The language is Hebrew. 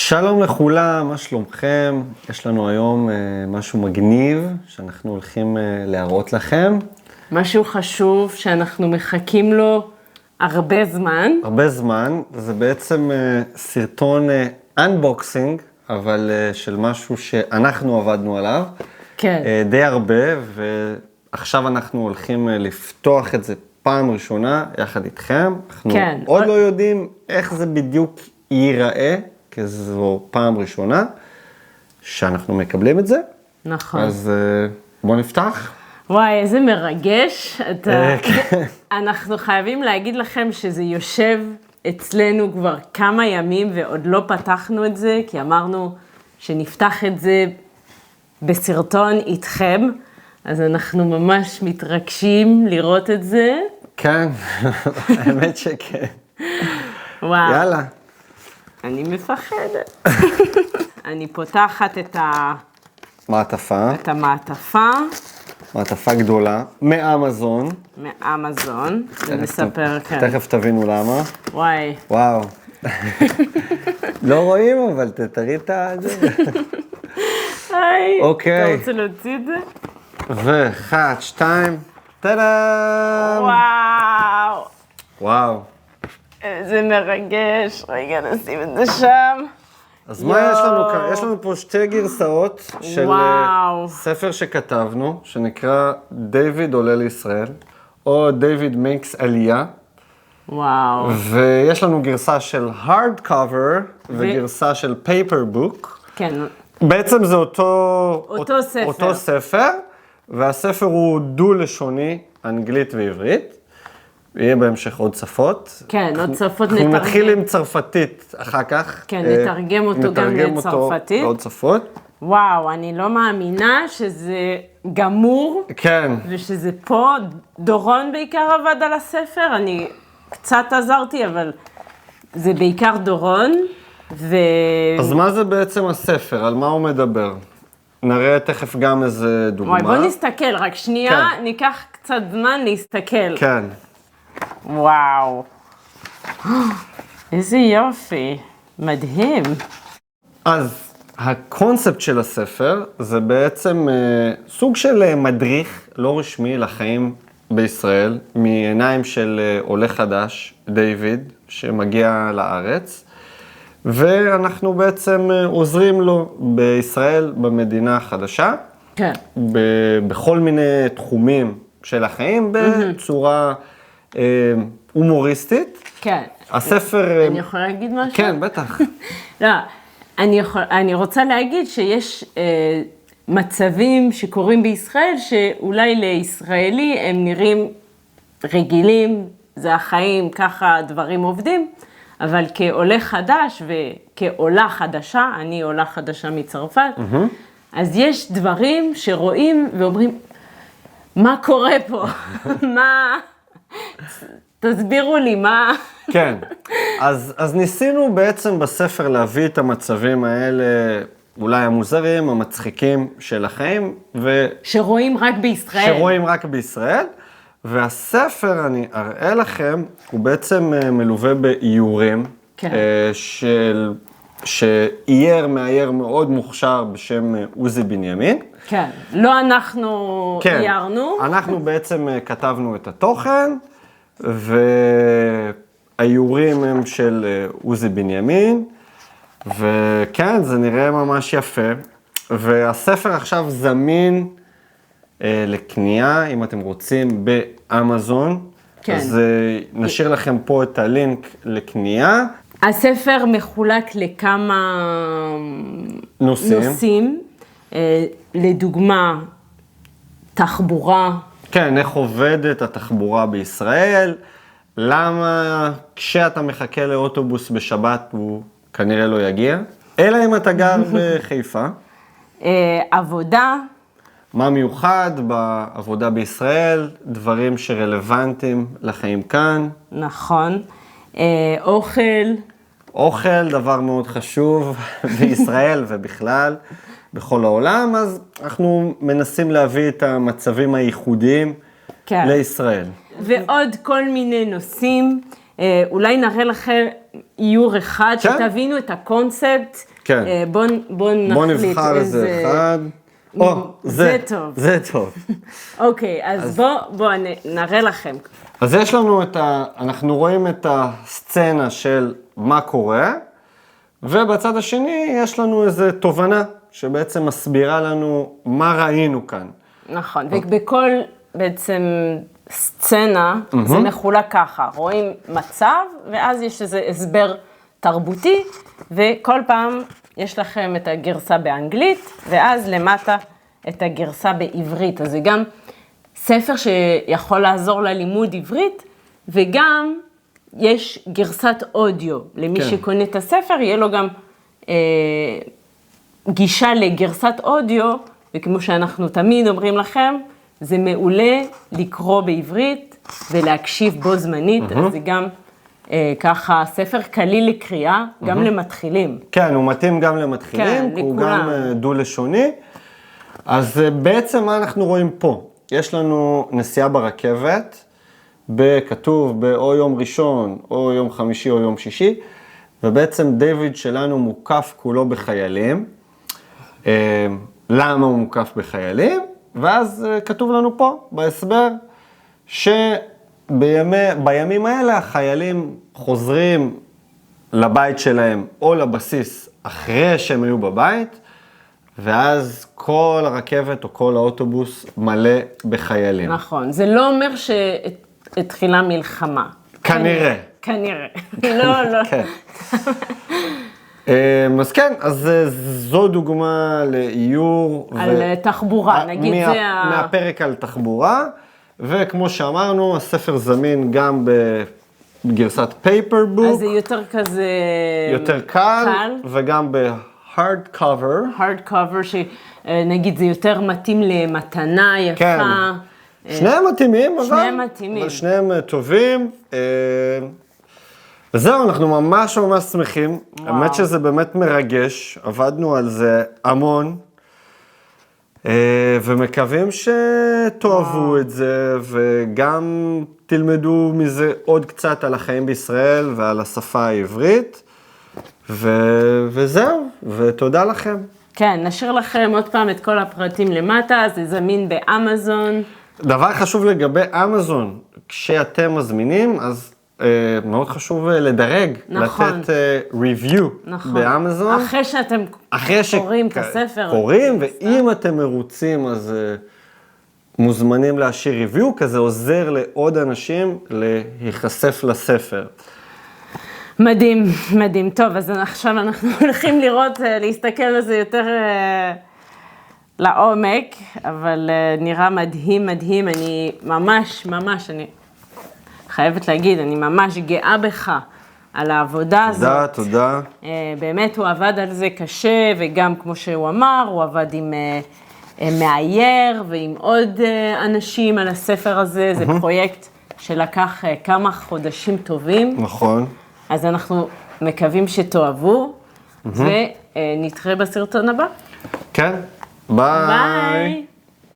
שלום לכולם, מה שלומכם? יש לנו היום משהו מגניב שאנחנו הולכים להראות לכם. משהו חשוב שאנחנו מחכים לו הרבה זמן. הרבה זמן, זה בעצם סרטון אנבוקסינג, אבל של משהו שאנחנו עבדנו עליו. כן. די הרבה, ועכשיו אנחנו הולכים לפתוח את זה פעם ראשונה יחד איתכם. אנחנו כן. עוד לא יודעים איך זה בדיוק ייראה, כי זו פעם ראשונה שאנחנו מקבלים את זה. נכון. אז בואו נפתח. וואי, איזה מרגש. אנחנו חייבים להגיד לכם שזה יושב אצלנו כבר כמה ימים ועוד לא פתחנו את זה, כי אמרנו שנפתח את זה בסרטון איתכם, אז אנחנו ממש מתרגשים לראות את זה. כן, האמת שכן. וואו. יאללה. אני מפחדת. אני פותחת את מעטפה. המעטפה. מעטפה גדולה, מאמזון. מאמזון, ונספר כאן. תכף תבינו למה. וואי. וואו. לא רואים, אבל תראי את זה. היי. אוקיי. אתה רוצה להוציא את זה? ואחת, שתיים, טאדאם! וואו. וואו. איזה מרגש. רגע, נשים את זה שם. אז מה יש לנו כאן? יש לנו פה שתי גרסאות של וואו. ספר שכתבנו, שנקרא דיוויד עולה לישראל, או דיוויד מיקס עלייה. וואו. ויש לנו גרסה של hard cover וגרסה של paper book. כן. בעצם זה אותו ספר. אותו ספר, והספר הוא דו-לשוני, אנגלית ועברית. יהיה בהמשך עוד שפות. כן, עוד שפות אנחנו נתרגם. נתחיל עם צרפתית אחר כך. כן, נתרגם אותו גם לצרפתית. נתרגם אותו לעוד שפות. וואו, אני לא מאמינה שזה גמור. כן. ושזה פה, דורון בעיקר עבד על הספר, אני קצת עזרתי, אבל זה בעיקר דורון, אז מה זה בעצם הספר? על מה הוא מדבר? נראה תכף גם איזה דוגמה. וואי, בוא נסתכל, רק שנייה, כן. ניקח קצת זמן להסתכל. כן. וואו. איזה יופי, מדהים. אז הקונספט של הספר זה בעצם סוג של מדריך לא רשמי לחיים בישראל, מעיניים של עולה חדש, דיוויד, שמגיע לארץ, ואנחנו בעצם עוזרים לו בישראל, במדינה החדשה, כן. בכל מיני תחומים של החיים, בצורה הומוריסטית. כן. הספר... אני יכולה להגיד משהו? כן, בטח. לא, אני רוצה להגיד שיש מצבים שקורים בישראל, שאולי לישראלי הם נראים רגילים, זה החיים, ככה דברים עובדים, אבל כעולה חדש וכעולה חדשה, אני עולה חדשה מצרפת, אז יש דברים שרואים ואומרים, מה קורה פה? מה... תסבירו לי מה... כן, אז ניסינו בעצם בספר להביא את המצבים האלה, אולי המוזרים, המצחיקים של החיים, שרואים רק בישראל. שרואים רק בישראל, והספר, אני אראה לכם, הוא בעצם מלווה באיורים, כן. שאייר מאייר מאוד מוכשר בשם עוזי בנימין. כן, לא אנחנו כן, איירנו. אנחנו בעצם כתבנו את התוכן, והאיורים הם של עוזי בנימין, וכן, זה נראה ממש יפה, והספר עכשיו זמין לקנייה, אם אתם רוצים, באמזון, כן. אז נשאיר לכם פה את הלינק לקנייה. הספר מחולק לכמה נושאים, לדוגמה, תחבורה. כן, איך עובדת התחבורה בישראל, למה כשאתה מחכה לאוטובוס בשבת הוא כנראה לא יגיע, אלא אם אתה גר בחיפה. עבודה. מה מיוחד בעבודה בישראל, דברים שרלוונטיים לחיים כאן. נכון. אוכל. אוכל, דבר מאוד חשוב בישראל ובכלל, בכל העולם, אז אנחנו מנסים להביא את המצבים הייחודיים כן. לישראל. ועוד כל מיני נושאים, אולי נראה לכם איור אחד, כן. שתבינו את הקונספט, כן. בוא נחליט בוא נבחר איזה אחד. זה טוב. זה טוב. אוקיי, אז בוא נראה לכם. אז יש לנו אנחנו רואים את הסצנה של מה קורה, ובצד השני יש לנו איזו תובנה שבעצם מסבירה לנו מה ראינו כאן. נכון, ובכל בעצם סצנה זה מחולק ככה, רואים מצב ואז יש איזה הסבר תרבותי, וכל פעם יש לכם את הגרסה באנגלית, ואז למטה את הגרסה בעברית. אז זה גם ספר שיכול לעזור ללימוד עברית, וגם יש גרסת אודיו. למי שקונה את הספר, יהיה לו גם גישה לגרסת אודיו, וכמו שאנחנו תמיד אומרים לכם, זה מעולה לקרוא בעברית ולהקשיב בו זמנית, אז זה גם ככה ספר קליל לקריאה, גם למתחילים. כן, הוא מתאים גם למתחילים, הוא גם דו-לשוני. אז בעצם מה אנחנו רואים פה? יש לנו נסיעה ברכבת, כתוב או יום ראשון, או יום חמישי, או יום שישי, ובעצם דיוויד שלנו מוקף כולו בחיילים. למה הוא מוקף בחיילים? ואז כתוב לנו פה, בהסבר, שבימים האלה החיילים חוזרים לבית שלהם, או לבסיס, אחרי שהם היו בבית, ואז כל הרכבת או כל האוטובוס מלא בחיילים. נכון, זה לא אומר שהתחילה מלחמה. כנראה. כנראה. לא. כן. אז כן, אז זו דוגמה לאיור. על תחבורה, נגיד זה מהפרק על תחבורה, וכמו שאמרנו, הספר זמין גם בגרסת פייפר בוק. אז זה יותר כזה... יותר קל. וגם בהארד קאבר. הארד קאבר, שנגיד זה יותר מתאים למתנה יפה. כן. שניהם מתאימים, אבל שניהם טובים. וזהו, אנחנו ממש שמחים. האמת שזה באמת מרגש, עבדנו על זה המון, ומקווים שתאהבו את זה, וגם תלמדו מזה עוד קצת על החיים בישראל ועל השפה העברית, וזהו, ותודה לכם. כן, נשאיר לכם עוד פעם את כל הפרטים למטה, זה זמין באמזון. דבר חשוב לגבי אמזון, כשאתם מזמינים, אז מאוד חשוב לדרג, נכון. לתת review נכון. באמזון. אחרי שאתם קוראים את הספר. קוראים, ואם אתם מרוצים, אז מוזמנים להשאיר review, כזה עוזר לעוד אנשים להיחשף לספר. מדהים, מדהים. טוב, אז עכשיו אנחנו הולכים לראות, להסתכל על זה יותר לעומק, אבל נראה מדהים, מדהים. אני ממש, אני חייבת להגיד, אני ממש גאה בך על העבודה הזאת. תודה. באמת הוא עבד על זה קשה, וגם כמו שהוא אמר, הוא עבד עם מאייר ועם עוד אנשים על הספר הזה. זה פרויקט שלקח כמה חודשים טובים. נכון. אז אנחנו מקווים שתאהבו, ונתראה בסרטון הבא. כן, ביי.